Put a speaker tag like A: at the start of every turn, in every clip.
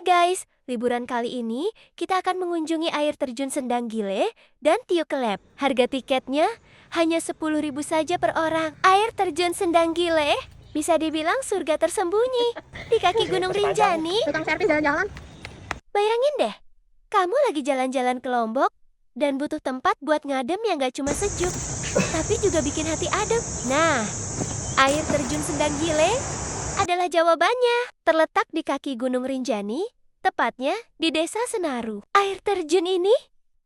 A: guys, liburan kali ini kita akan mengunjungi air terjun Sendang Gile dan Tiukelep. Harga tiketnya hanya 10.000 saja per orang. Air terjun Sendang Gile bisa dibilang surga tersembunyi di kaki Gunung Rinjani.
B: Tukang servis jalan-jalan.
A: Bayangin deh, kamu lagi jalan-jalan ke Lombok dan butuh tempat buat ngadem yang gak cuma sejuk, tapi juga bikin hati adem. Nah, air terjun Sendang Gile adalah jawabannya. Terletak di kaki Gunung Rinjani, tepatnya di Desa Senaru. Air terjun ini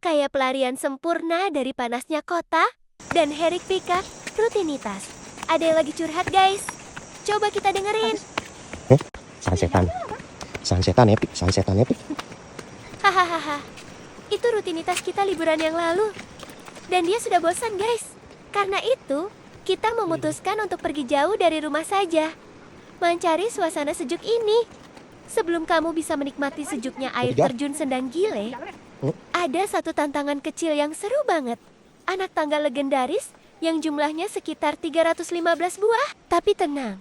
A: kayak pelarian sempurna dari panasnya kota dan hiruk pikuk rutinitas. Ada yang lagi curhat guys, coba kita dengerin.
C: Sang setan epic.
A: Hahaha, itu rutinitas kita liburan yang lalu. Dan dia sudah bosan guys. Karena itu, kita memutuskan untuk pergi jauh dari rumah saja, mencari suasana sejuk ini. Sebelum kamu bisa menikmati sejuknya air terjun Sendang Gile, ada satu tantangan kecil yang seru banget. Anak tangga legendaris yang jumlahnya sekitar 315 buah. Tapi tenang,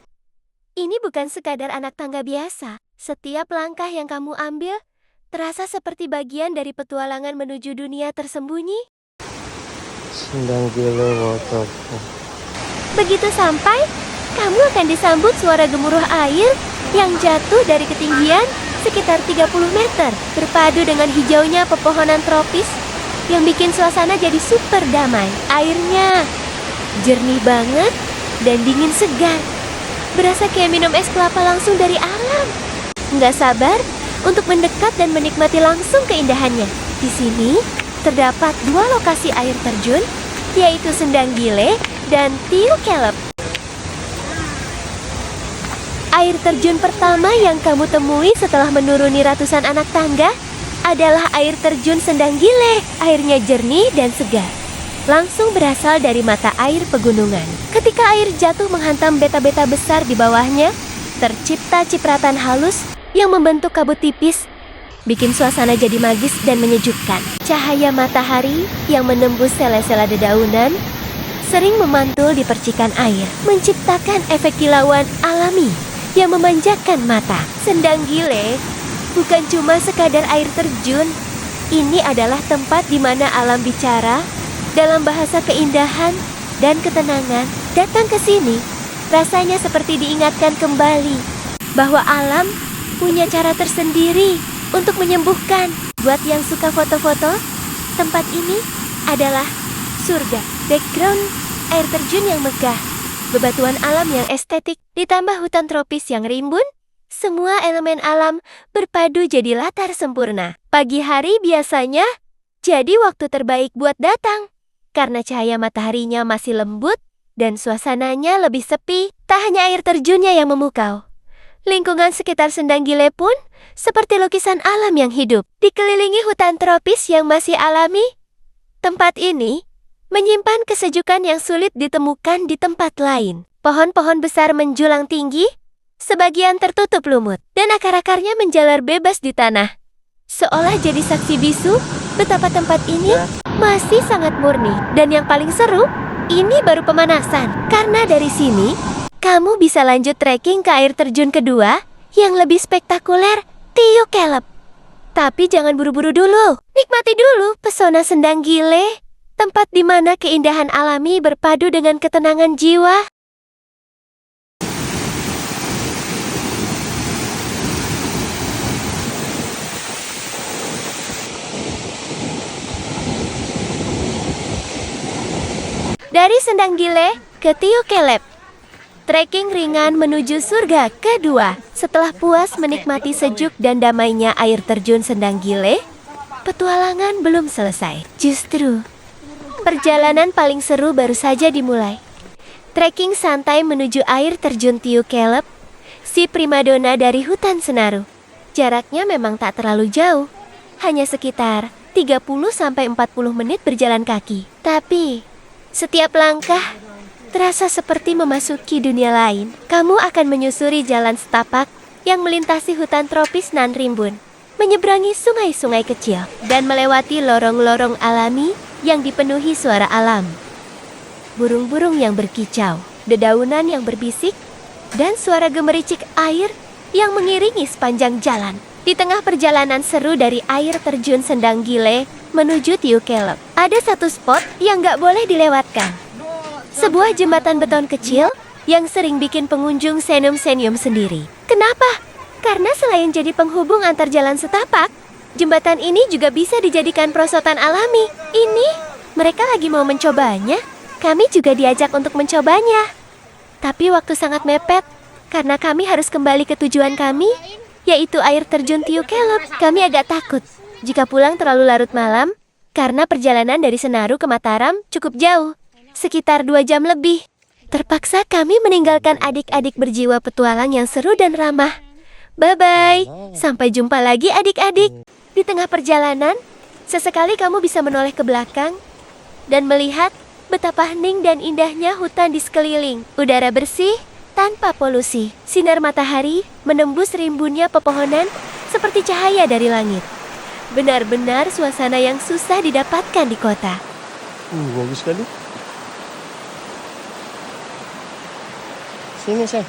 A: ini bukan sekadar anak tangga biasa. Setiap langkah yang kamu ambil terasa seperti bagian dari petualangan menuju dunia tersembunyi.
C: Sendang Gile Waterfall.
A: Begitu sampai, kamu akan disambut suara gemuruh air yang jatuh dari ketinggian sekitar 30 meter. Berpadu dengan hijaunya pepohonan tropis yang bikin suasana jadi super damai. Airnya jernih banget dan dingin segar. Berasa kayak minum es kelapa langsung dari alam. Nggak sabar untuk mendekat dan menikmati langsung keindahannya. Di sini terdapat dua lokasi air terjun, yaitu Sendang Gile dan Tiukelep. Air terjun pertama yang kamu temui setelah menuruni ratusan anak tangga adalah air terjun Sendang Gile. Airnya jernih dan segar, langsung berasal dari mata air pegunungan. Ketika air jatuh menghantam beta-beta besar di bawahnya, tercipta cipratan halus yang membentuk kabut tipis, bikin suasana jadi magis dan menyejukkan. Cahaya matahari yang menembus sela-sela dedaunan sering memantul di percikan air, menciptakan efek kilauan alami yang memanjakan mata. Sendang Gile bukan cuma sekadar air terjun. Ini adalah tempat di mana alam bicara dalam bahasa keindahan dan ketenangan. Datang ke sini rasanya seperti diingatkan kembali bahwa alam punya cara tersendiri untuk menyembuhkan. Buat yang suka foto-foto, tempat ini adalah surga. Background air terjun yang megah, bebatuan alam yang estetik, ditambah hutan tropis yang rimbun, semua elemen alam berpadu jadi latar sempurna. Pagi hari biasanya jadi waktu terbaik buat datang, karena cahaya mataharinya masih lembut dan suasananya lebih sepi. Tak hanya air terjunnya yang memukau, lingkungan sekitar Sendang Gile pun seperti lukisan alam yang hidup. Dikelilingi hutan tropis yang masih alami, tempat ini menyimpan kesejukan yang sulit ditemukan di tempat lain. Pohon-pohon besar menjulang tinggi, sebagian tertutup lumut, dan akar-akarnya menjalar bebas di tanah, seolah jadi saksi bisu betapa tempat ini masih sangat murni. Dan yang paling seru, ini baru pemanasan, karena dari sini kamu bisa lanjut trekking ke air terjun kedua yang lebih spektakuler, Tiukelep. Tapi jangan buru-buru dulu, nikmati dulu pesona Sendang Gile, tempat di mana keindahan alami berpadu dengan ketenangan jiwa. Dari Sendang Gile ke Tiukelep, trekking ringan menuju surga kedua. Setelah puas menikmati sejuk dan damainya air terjun Sendang Gile, petualangan belum selesai. Justru perjalanan paling seru baru saja dimulai. Trekking santai menuju air terjun Tiukelep, si primadona dari hutan Senaru. Jaraknya memang tak terlalu jauh, hanya sekitar 30-40 menit berjalan kaki. Tapi setiap langkah terasa seperti memasuki dunia lain. Kamu akan menyusuri jalan setapak yang melintasi hutan tropis nan rimbun, menyeberangi sungai-sungai kecil, dan melewati lorong-lorong alami yang dipenuhi suara alam. Burung-burung yang berkicau, dedaunan yang berbisik, dan suara gemericik air yang mengiringi sepanjang jalan. Di tengah perjalanan seru dari air terjun Sendang Gile menuju Tiu Kelep, ada satu spot yang nggak boleh dilewatkan. Sebuah jembatan beton kecil yang sering bikin pengunjung senyum-senyum sendiri. Kenapa? Karena selain jadi penghubung antar jalan setapak, jembatan ini juga bisa dijadikan perosotan alami. Ini, mereka lagi mau mencobanya. Kami juga diajak untuk mencobanya. Tapi waktu sangat mepet, karena kami harus kembali ke tujuan kami, yaitu air terjun Tiu Kelep. Kami agak takut jika pulang terlalu larut malam, karena perjalanan dari Senaru ke Mataram cukup jauh, sekitar 2 jam lebih. Terpaksa kami meninggalkan adik-adik berjiwa petualang yang seru dan ramah. Bye-bye, sampai jumpa lagi adik-adik. Di tengah perjalanan, sesekali kamu bisa menoleh ke belakang dan melihat betapa hening dan indahnya hutan di sekeliling. Udara bersih, tanpa polusi, sinar matahari menembus rimbunnya pepohonan seperti cahaya dari langit. Benar-benar suasana yang susah didapatkan di kota.
C: Bagus sekali. Sini saya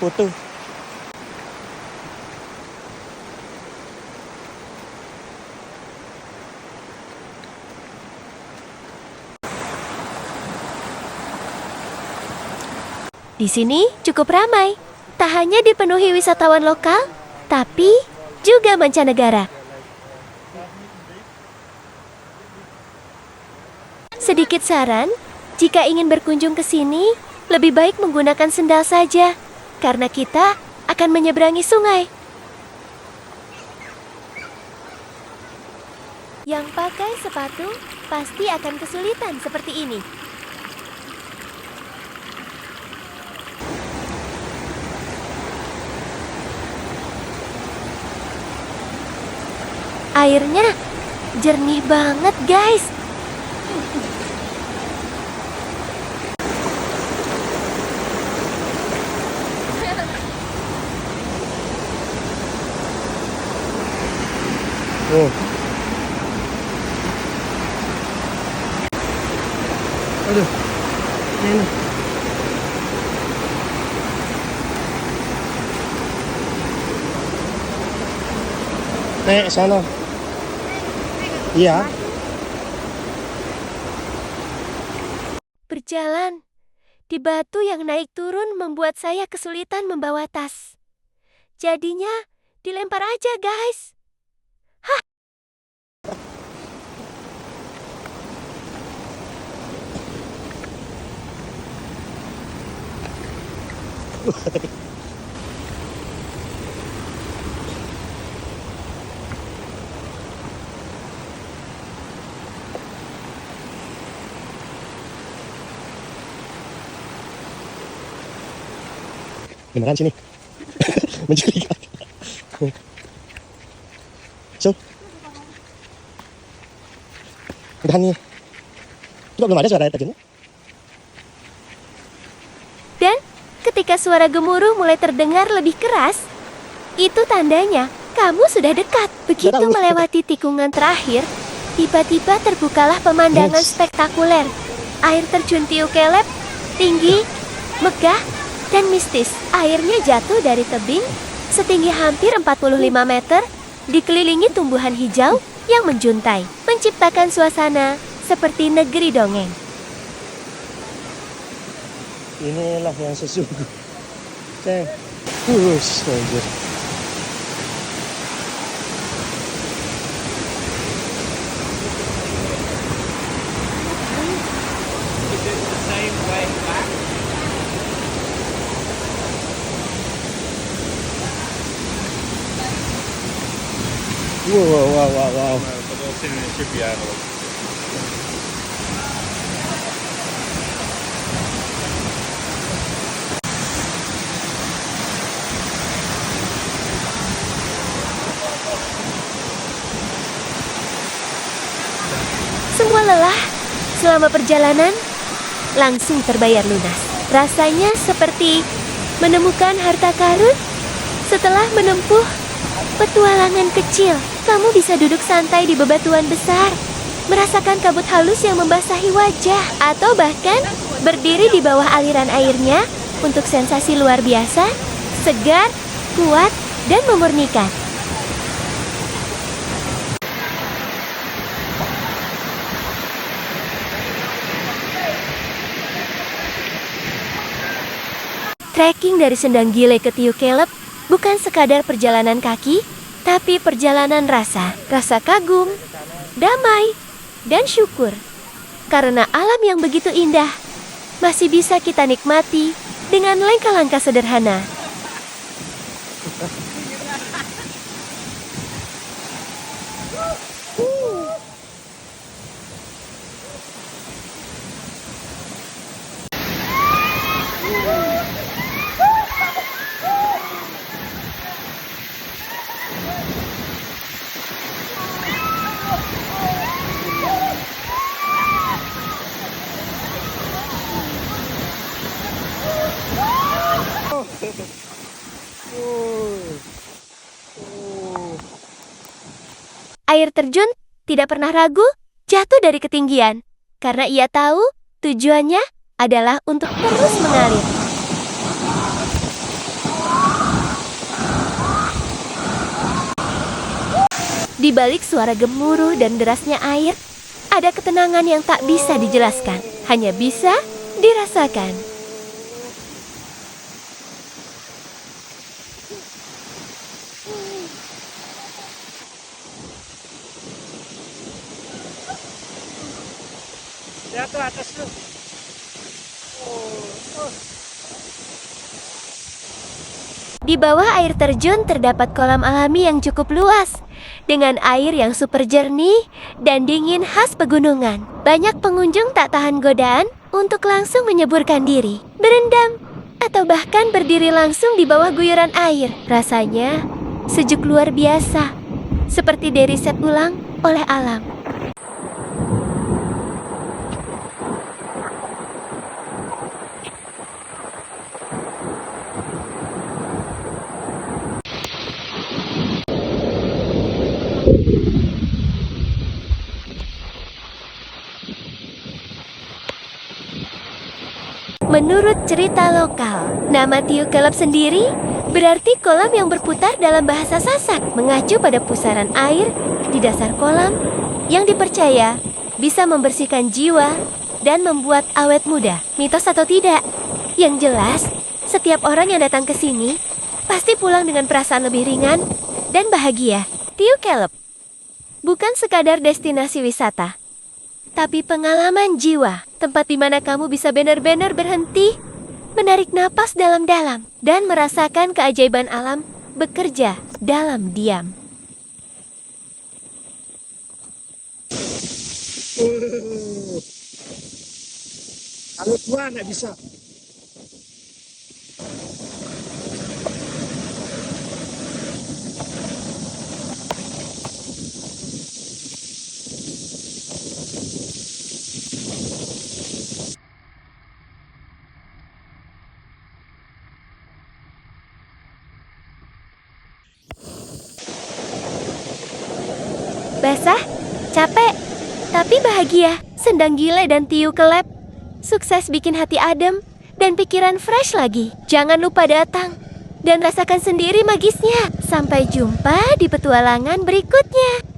C: foto.
A: Di sini cukup ramai. Tak hanya dipenuhi wisatawan lokal, tapi juga mancanegara. Sedikit saran, jika ingin berkunjung ke sini, lebih baik menggunakan sendal saja, karena kita akan menyeberangi sungai. Yang pakai sepatu pasti akan kesulitan seperti ini. Airnya jernih banget, guys.
C: Aduh, ini. Sana. Iya.
A: Berjalan di batu yang naik turun membuat saya kesulitan membawa tas. Jadinya dilempar aja, guys. Hah.
C: Beneran sini. Mencurigakan. So. Udah nih. Juga belum ada suara air terjunnya.
A: Dan ketika suara gemuruh mulai terdengar lebih keras, itu tandanya kamu sudah dekat. Begitu melewati tikungan terakhir, tiba-tiba terbukalah pemandangan spektakuler. Air terjun Tiu Kelep, tinggi, megah, dan mistis. Airnya jatuh dari tebing setinggi hampir 45 meter, dikelilingi tumbuhan hijau yang menjuntai, menciptakan suasana seperti negeri dongeng.
C: Inilah yang sesungguhnya. Anjir. Wow.
A: Semua lelah selama perjalanan langsung terbayar lunas. Rasanya seperti menemukan harta karun setelah menempuh petualangan kecil. Kamu bisa duduk santai di bebatuan besar, merasakan kabut halus yang membasahi wajah, atau bahkan berdiri di bawah aliran airnya untuk sensasi luar biasa, segar, kuat, dan memurnikan. Trekking dari Sendang Gile ke Tiu Kelep bukan sekadar perjalanan kaki, tapi perjalanan rasa. Rasa kagum, damai, dan syukur. Karena alam yang begitu indah masih bisa kita nikmati dengan langkah-langkah sederhana. Air terjun tidak pernah ragu jatuh dari ketinggian, karena ia tahu tujuannya adalah untuk terus mengalir. Di balik suara gemuruh dan derasnya air, ada ketenangan yang tak bisa dijelaskan, hanya bisa dirasakan.
B: Jatuh atas tuh.
A: Di bawah air terjun terdapat kolam alami yang cukup luas, dengan air yang super jernih dan dingin khas pegunungan. Banyak pengunjung tak tahan godaan untuk langsung menyeburkan diri, berendam, atau bahkan berdiri langsung di bawah guyuran air. Rasanya sejuk luar biasa, seperti diriset ulang oleh alam. Menurut cerita lokal, nama Tiu Kelep sendiri berarti kolam yang berputar dalam bahasa Sasak, mengacu pada pusaran air di dasar kolam yang dipercaya bisa membersihkan jiwa dan membuat awet muda. Mitos atau tidak? Yang jelas, setiap orang yang datang ke sini pasti pulang dengan perasaan lebih ringan dan bahagia. Tiu Kelep bukan sekadar destinasi wisata, tapi pengalaman jiwa, tempat di mana kamu bisa benar-benar berhenti, menarik napas dalam-dalam, dan merasakan keajaiban alam bekerja dalam diam.
B: Kalau tua nggak bisa.
A: Basah, capek, tapi bahagia. Sendang Gile dan Tiu Kelep sukses bikin hati adem dan pikiran fresh lagi. Jangan lupa datang dan rasakan sendiri magisnya. Sampai jumpa di petualangan berikutnya.